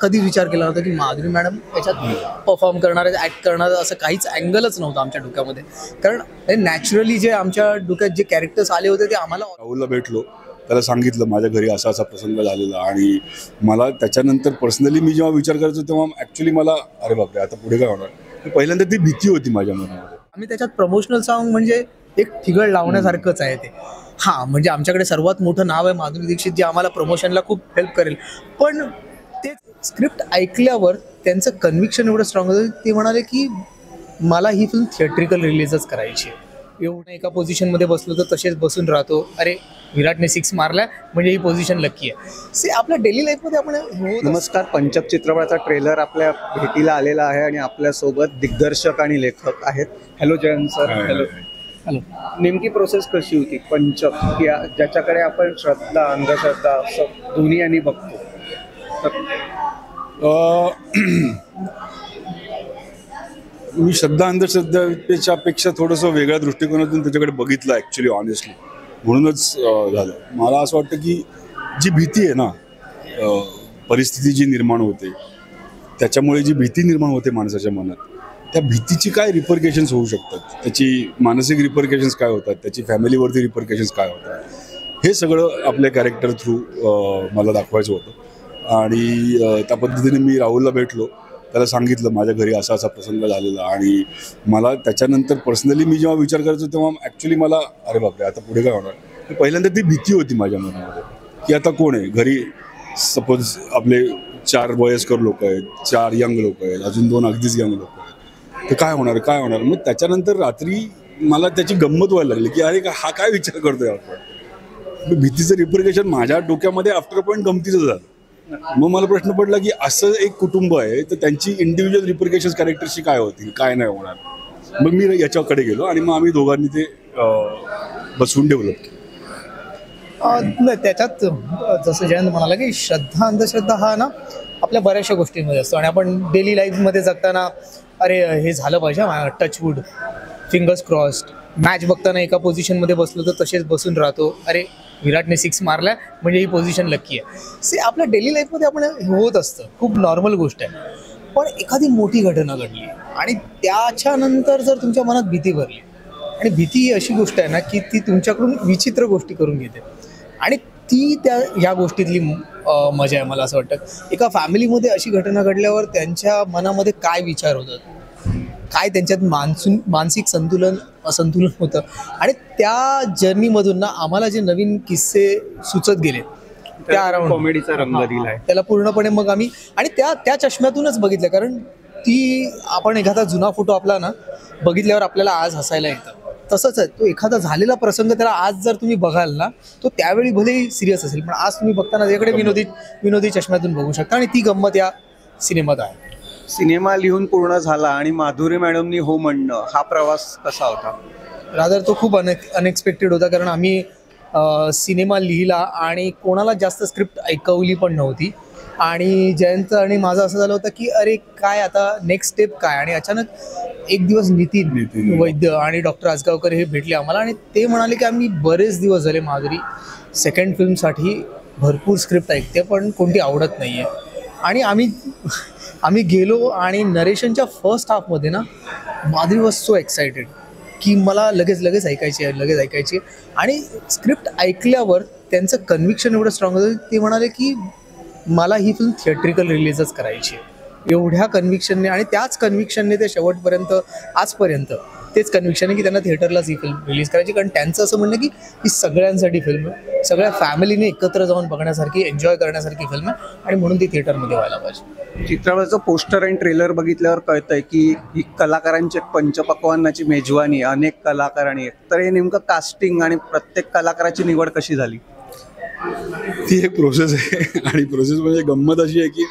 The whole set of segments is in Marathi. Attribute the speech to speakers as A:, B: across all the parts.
A: कधी विचार केला होता की माधुरी मॅडम याच्यात परफॉर्म करणार आहेत, ॲक्ट करणार, असं काहीच अँगलच नव्हतं आमच्या डोक्यामध्ये. कारण नॅचरली जे आमच्या डोक्यात जे कॅरेक्टर्स आले होते ते आम्हाला.
B: राहुलला भेटलो, त्याला सांगितलं माझ्या घरी असा असा प्रसंग झालेला, आणि मला त्याच्यानंतर पर्सनली मी जेव्हा विचार करायचो तेव्हा ॲक्च्युली मला अरे बापरे आता पुढे काय होणार, पहिल्यांदा ती भीती होती माझ्या मनामध्ये.
A: आम्ही त्याच्यात प्रमोशनल सॉन्ग म्हणजे एक ठिगळ लावण्यासारखंच आहे ते. हां, म्हणजे आमच्याकडे सर्वात मोठं नाव आहे माधुरी दीक्षित, जे आम्हाला प्रमोशनला खूप हेल्प करेल. पण ते स्क्रिप्ट ऐकल्यावर त्यांचं कन्व्हिक्शन एवढं स्ट्रॉंग होतं, ते म्हणाले की मला ही फिल्म थिएट्रिकल रिलीजच करायची आहे. एवढं एका पोझिशनमध्ये बसलो तर तसेच बसून राहतो, अरे विराटने 6 मारला म्हणजे ही पोझिशन लकी आहे. से आपल्या डेली लाईफमध्ये आपण
C: नमस्कार, पंचक चित्रपटाचा ट्रेलर आपल्या भेटीला आलेला आहे आणि आपल्यासोबत दिग्दर्शक आणि लेखक आहेत. Hello Jayant sir. Hello.
A: Hello.
C: नेमकी प्रोसेस कशी होती पंचक, की ज्याच्याकडे आपण श्रद्धा अंधश्रद्धा असं दोन्ही यांनी बघतो, तर
B: मी श्रद्धा अंधश्रद्धेपेक्षा थोडंसं वेगळ्या दृष्टिकोनातून त्याच्याकडे बघितलं ॲक्च्युली, ऑनेस्टली. म्हणूनच झालं. मला असं वाटतं की जी भीती आहे ना, परिस्थिती जी निर्माण होते, त्याच्यामुळे जी भीती निर्माण होते माणसाच्या मनात, त्या भीतीची काय रिपरकेशन्स होऊ शकतात, त्याची मानसिक रिपरकेशन्स काय होतात, त्याची फॅमिलीवरती रिपरकेशन्स काय होतात, हे सगळं आपल्या कॅरेक्टर थ्रू मला दाखवायचं होतं. आणि त्या पद्धतीने मी राहुलला भेटलो, त्याला सांगितलं माझ्या घरी असा असा प्रसंग झालेला, आणि मला त्याच्यानंतर पर्सनली मी जेव्हा विचार करायचो तेव्हा ॲक्च्युली मला अरे बापरे आता पुढे काय होणार, पहिल्यांदा ती भीती होती माझ्या मनामध्ये की आता कोण आहे घरी. सपोज आपले 4 वयस्कर लोक आहेत, 4 यंग लोक आहेत, अजून 2 अगदीच यंग लोक आहेत, तर काय होणार काय होणार. मग त्याच्यानंतर रात्री मला त्याची गंमत व्हायला लागली की अरे हा काय विचार करतोय आपण. भीतीचं रिपरकेशन माझ्या डोक्यामध्ये आफ्टर पॉईंट गमतीचं झालं. मग मला प्रश्न पडला की असं एक कुटुंब आहे तर त्यांची इंडिव्हिज्युअल रिपरकेशन्स कॅरेक्टरशी काय होतील, काय नाही होणार. मग मी याच्याकडे गेलो आणि मग आम्ही दोघांनी ते बसवून डेव्हलप केलं.
A: नाही, त्याच्यात जसं जयंत म्हणाला की श्रद्धा अंधश्रद्धा हा ना आपल्या बऱ्याचशा गोष्टींमध्ये असतो, आणि आपण डेली लाईफमध्ये जगताना अरे हे झालं पाहिजे, टचवूड, फिंगर्स क्रॉस्ड, मॅच बघताना एका पोझिशनमध्ये बसलो तर तसेच बसून राहतो, अरे विराटने 6 मारला म्हणजे ही पोझिशन लकी आहे. से आपल्या डेली लाईफमध्ये आपण होत असतं, खूप नॉर्मल गोष्ट आहे. पण एखादी मोठी घटना घडली आणि त्याच्यानंतर जर तुमच्या मनात भीती भरली, आणि भीती ही अशी गोष्ट आहे ना की ती तुमच्याकडून विचित्र गोष्टी करून घेते, आणि ती ह्या गोष्टीतली मजा आहे. मला असं वाटतं एका फॅमिलीमध्ये अशी घटना घडल्यावर त्यांच्या मनामध्ये काय विचार होतात, काय त्यांच्यात मानसिक असंतुलन होतं, आणि त्या जर्नीमधून ना आम्हाला जे नवीन किस्से सुचत गेले त्या अराउंड
C: कॉमेडीचा रंग दिलाय
A: त्याला पूर्णपणे. मग आम्ही आणि त्या चष्म्यातूनच बघितलं, कारण ती आपण एखादा जुना फोटो आपला ना बघितल्यावर आपल्याला आज हसायला येतं, तसंच आहे तो एखादा झालेला प्रसंग. त्याला आज जर तुम्ही बघाल ना तो त्यावेळी भलेही सिरियस असेल, पण आज तुम्ही बघताना त्याकडे विनोदी चष्म्यातून बगू शकता, आणि ती गंमत या सिनेमात आहे.
C: सिनेमा लिहून पूर्ण झाला आणि माधुरी मॅडमनी हो म्हणणं, हा प्रवास कसा होता?
A: रादर तो खूप अनएक्सपेक्टेड होता, कारण आम्ही सिनेमा लिहिला आणि कोणाला जास्त स्क्रिप्ट ऐकवली पण नव्हती, आणि जयंत आणि माझं असं झालं होतं की अरे काय आता नेक्स्ट स्टेप काय. आणि अचानक एक दिवस नितीन वैद्य आणि डॉक्टर आजगावकर हे भेटले आम्हाला, आणि ते म्हणाले की आम्ही बरेच दिवस झाले माधुरी सेकंड फिल्मसाठी भरपूर स्क्रिप्ट ऐकते पण कोणती आवडत नाही आहे. आणि आम्ही गेलो आणि नरेशनच्या फर्स्ट हाफमध्ये ना माधुरी वॉज सो एक्सायटेड की मला लगेच ऐकायची आहे. आणि स्क्रिप्ट ऐकल्यावर त्यांचं कन्व्हिक्शन एवढं स्ट्रॉंग होतं, ते म्हणाले की मला ही फिल्म थिएट्रिकल रिलीजच करायची आहे. एवढ्या कन्व्हिक्शनने, आणि त्याच कन्व्हिक्शनने ते शेवटपर्यंत आजपर्यंत तेच कन्व्हिक्शन आहे की त्यांना थिएटरलाच ही फिल्म रिलीज करायची. कारण त्यांचं असं म्हणणं की ही सगळ्यांसाठी फिल्म आहे, सगळ्या फॅमिलीने एकत्र जाऊन बघण्यासारखी, एन्जॉय करण्यासारखी फिल्म आहे, आणि म्हणून ती थिएटरमध्ये व्हायला पाहिजे.
C: चित्रपटाचं पोस्टर आणि ट्रेलर बघितल्यावर कळतंय की ही कलाकारांची पंचपक्वान्नाची मेजवानी, अनेक कलाकारांनी. तर हे नेमकं कास्टिंग आणि प्रत्येक कलाकाराची निवड कशी झाली?
B: ती एक प्रोसेस आहे, आणि प्रोसेस म्हणजे गंमत अशी आहे की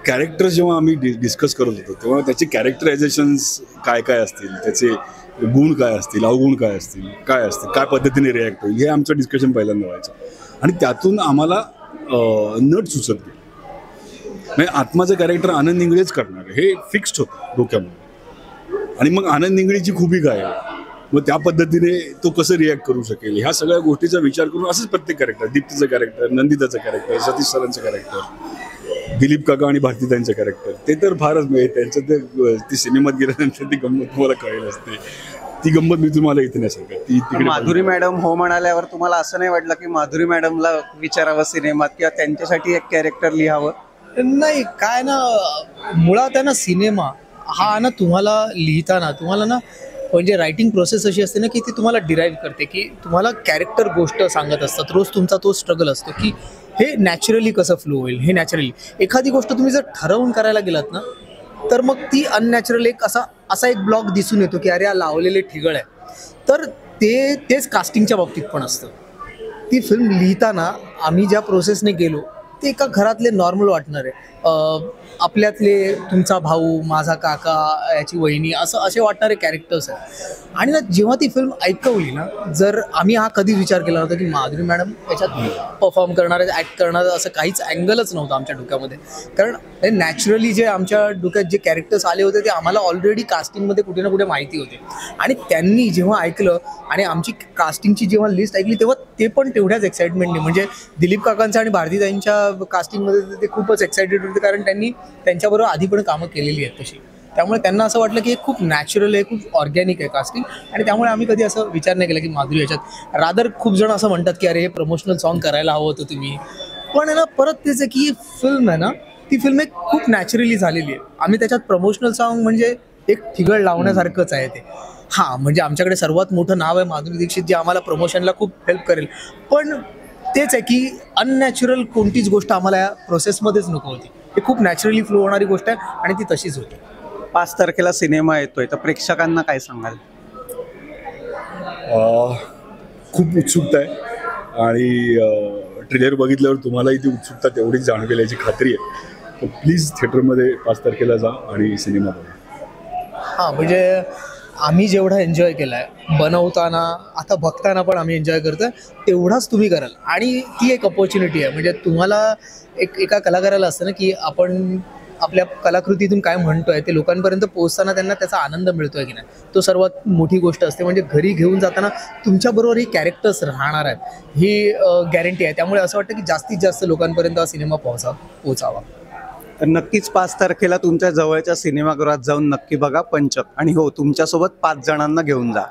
B: कॅरेक्टर्स जेव्हा आम्ही डिस्कस करत होतो तेव्हा त्याचे कॅरेक्टरायझेशन्स काय काय असतील, त्याचे गुण काय असतील, अवगुण काय असतील, काय पद्धतीने रिॲक्ट होईल, हे आमचं डिस्कशन पहिल्यांदा व्हायचं. आणि त्यातून आम्हाला नट सुचत गेलं. म्हणजे आत्माचं कॅरेक्टर आनंद इंगळेच करणार हे फिक्स्ड होतं डोक्यामध्ये. आणि मग आनंद इंगळेची खूबी काय आहे, मग त्या पद्धतीने तो कसं रिॲक्ट करू शकेल, ह्या सगळ्या गोष्टीचा विचार करून असंच प्रत्येक कॅरेक्टर, दीप्तीचं कॅरेक्टर, नंदिताचं कॅरेक्टर, सतीश सरांचं कॅरेक्टर, दिलीप काका आणि भारतीताईंचं कॅरेक्टर ते तर फारच म्हणजे त्यांचं ते ती सिनेमात गेल्यानंतर ती गंमत तुम्हाला कळेल असते. ती गंमत मी तुम्हाला इथे नाही सांगत. ती तिकडे
C: माधुरी मॅडम हो म्हणाल्यावर तुम्हाला असं नाही वाटलं की माधुरी मॅडमला विचारावं सिनेमात किंवा त्यांच्यासाठी एक कॅरेक्टर लिहावं?
A: नाही काय ना, मुळात आहे ना सिनेमा हा ना तुम्हाला लिहिताना तुम्हाला ना म्हणजे रायटिंग प्रोसेस अशी असते ना की ती तुम्हाला डिराईव्ह करते की तुम्हाला कॅरेक्टर गोष्ट सांगत असतात. रोज तुमचा तो स्ट्रगल असतो की हे नॅचरली कसं फ्लो होईल. हे नॅचरली एखादी गोष्ट तुम्ही जर ठरवून करायला गेलात ना तर मग ती अननॅचरल असा एक ब्लॉग दिसून येतो की अरे हा लावलेले ठिगळ आहे. तर तेच कास्टिंगच्या बाबतीत पण असतं. ती फिल्म लिहिताना आम्ही ज्या प्रोसेसने गेलो ते एका घरातले नॉर्मल वाटणार आहे. आपल्यातले तुमचा भाऊ, माझा काका, याची वहिनी असे वाटणारे कॅरेक्टर्स आहेत. आणि ना जेव्हा ती फिल्म ऐकवली ना, जर आम्ही हा कधीच विचार केला नव्हता की माधुरी मॅडम याच्यात परफॉर्म करणार आहेत, ॲक्ट करणार असं काहीच अँगलच नव्हतं आमच्या डोक्यामध्ये. कारण नॅचरली जे आमच्या डोक्यात जे कॅरेक्टर्स आले होते ते आम्हाला ऑलरेडी कास्टिंगमध्ये कुठे ना कुठे माहिती होते. आणि त्यांनी जेव्हा ऐकलं आणि आमची कास्टिंगची जेव्हा लिस्ट ऐकली तेव्हा ते पण तेवढ्याच एक्साइटमेंटने, म्हणजे दिलीप काकांच्या आणि भारतीताईंच्या कास्टिंगमध्ये ते खूपच एक्साइटेड होते कारण त्यांनी त्यांच्याबरोबर आधी पण कामं केलेली आहेत तशी. त्यामुळे त्यांना असं वाटलं की हे खूप नॅचरल आहे, खूप ऑर्गॅनिक आहे कास्टिंग. आणि त्यामुळे आम्ही कधी असं विचार नाही केला की माधुरी याच्यात. रादर खूप जण असं म्हणतात की अरे हे प्रमोशनल सॉन्ग करायला हवं होतं तुम्ही. पण आहे ना परत तेच आहे की ही फिल्म आहे ना, ती फिल्म एक खूप नॅचरली झालेली आहे. आम्ही त्याच्यात प्रमोशनल सॉन्ग म्हणजे एक ठिगळ लावण्यासारखंच आहे ते. हां म्हणजे आमच्याकडे सर्वात मोठं नाव आहे माधुरी दीक्षित जे आम्हाला प्रमोशनला खूप हेल्प करेल. पण तेच आहे की अननॅचरल कोणतीच गोष्ट आम्हाला या प्रोसेसमध्येच नको होती. ही खूप नॅचरली फ्लो होणारी गोष्ट आहे आणि ती तशीच होती.
C: 5 तारखेला सिनेमा येतोय तर प्रेक्षकांना काय सांगाल?
B: खूप उत्सुकता आहे आणि ट्रेलर बघितल्यावर तुम्हालाही ती उत्सुकता तेवढीच जाणवेल याची खात्री आहे. तर प्लीज थिएटरमध्ये 5 तारखेला जा आणि सिनेमा बघा.
A: हां म्हणजे आम्ही जेवढा एन्जॉय केला आहे बनवताना, आता बघताना पण आम्ही एन्जॉय करतो आहे, तेवढाच तुम्ही कराल. आणि ती एक अपॉर्च्युनिटी आहे. म्हणजे तुम्हाला एका कलाकाराला असतं ना की आपण आपल्या कलाकृतीतून काय म्हणतो आहे ते लोकांपर्यंत पोहोचताना त्यांना त्याचा आनंद मिळतो आहे की नाही, तो सर्वात मोठी गोष्ट असते. म्हणजे घरी घेऊन जाताना तुमच्याबरोबर ही कॅरेक्टर्स राहणार आहेत ही गॅरंटी आहे. त्यामुळे असं वाटतं की जास्तीत जास्त लोकांपर्यंत हा सिनेमा पोहोचावा.
C: तर नक्कीच 5 तारखेला तुमच्या जवळच्या सिनेमागृहात जाऊन नक्की बघा पंचक. आणि हो, तुमच्यासोबत 5 जणांना घेऊन जा.